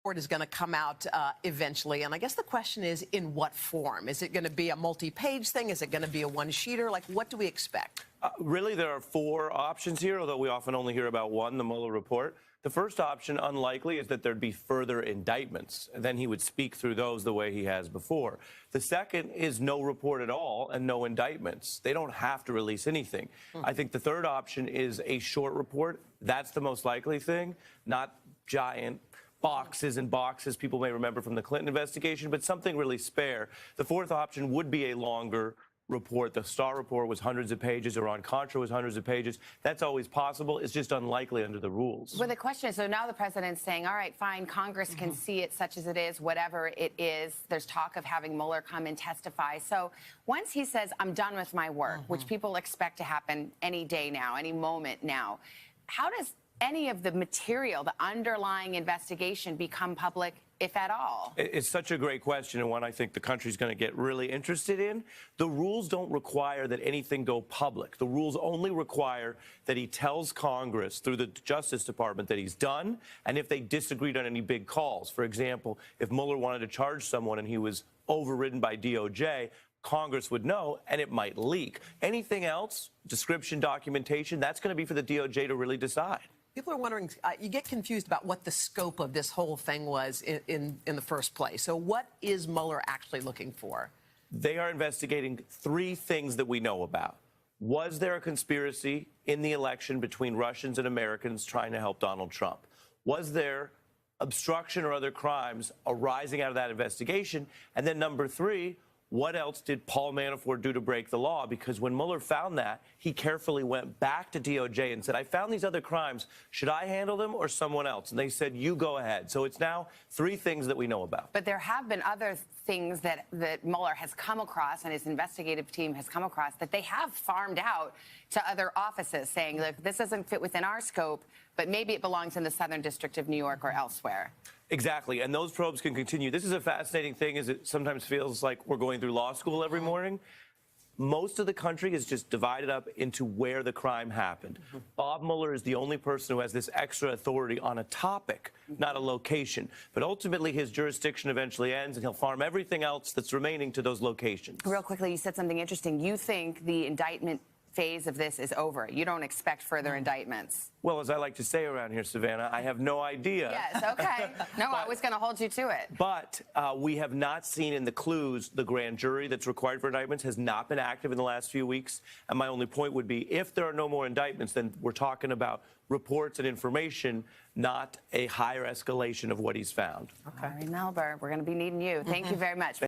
report is going to come out eventually, and I guess the question is, in what form? Is it going to be a multi-page thing? Is it going to be a one-sheeter? Like, what do we expect? Really, there are four options here, although we often only hear about one, the Mueller report. The first option, unlikely, is that there'd be further indictments, and then he would speak through those the way he has before. The second is no report at all and no indictments. They don't have to release anything. I think the third option is a short report. That's the most likely thing, not giant boxes and boxes people may remember from the Clinton investigation, but something really spare. The fourth option would be a longer report. The Starr report was hundreds of pages. Iran-Contra was hundreds of pages. That's always possible. It's just unlikely under the rules. Well, the question is, so now the president's saying, all right, fine, Congress can see it such as it is, whatever it is. There's talk of having Mueller come and testify. So once he says, I'm done with my work, which people expect to happen any day now, any moment now, how does any of the material, the underlying investigation, become public, if at all? It's such a great question, and one I think the country's going to get really interested in. The rules don't require that anything go public. The rules only require that he tells Congress through the Justice Department that he's done, and if they disagreed on any big calls. For example, if Mueller wanted to charge someone and he was overridden by DOJ, Congress would know, and it might leak. Anything else, description, documentation, that's going to be for the DOJ to really decide. People are wondering, you get confused about what the scope of this whole thing was in the first place. So what is Mueller actually looking for? They are investigating three things that we know about. Was there a conspiracy in the election between Russians and Americans trying to help Donald Trump? Was there obstruction or other crimes arising out of that investigation? And then number three, what else did Paul Manafort do to break the law? Because when Mueller found that, he carefully went back to DOJ and said, I found these other crimes. Should I handle them or someone else? And they said, you go ahead. So it's now three things that we know about. But there have been other things that Mueller has come across and his investigative team has come across that they have farmed out to other offices, saying, look, this doesn't fit within our scope, but maybe it belongs in the Southern District of New York or elsewhere. Exactly, and those probes can continue. This is a fascinating thing, as it sometimes feels like we're going through law school every morning. Most of the country is just divided up into where the crime happened. Bob Mueller is the only person who has this extra authority on a topic, not a location. But ultimately, his jurisdiction eventually ends, and he'll farm everything else that's remaining to those locations. Real quickly, you said something interesting. You think the indictment phase of this is over. You don't expect further indictments. Well, as I like to say around here, Savannah, I have no idea. Yes, okay. No, I was going to hold you to it. But we have not seen in the clues the grand jury that's required for indictments has not been active in the last few weeks. And my only point would be, if there are no more indictments, then we're talking about reports and information, not a higher escalation of what he's found. Okay. Melber, we're going to be needing you. Thank you very much.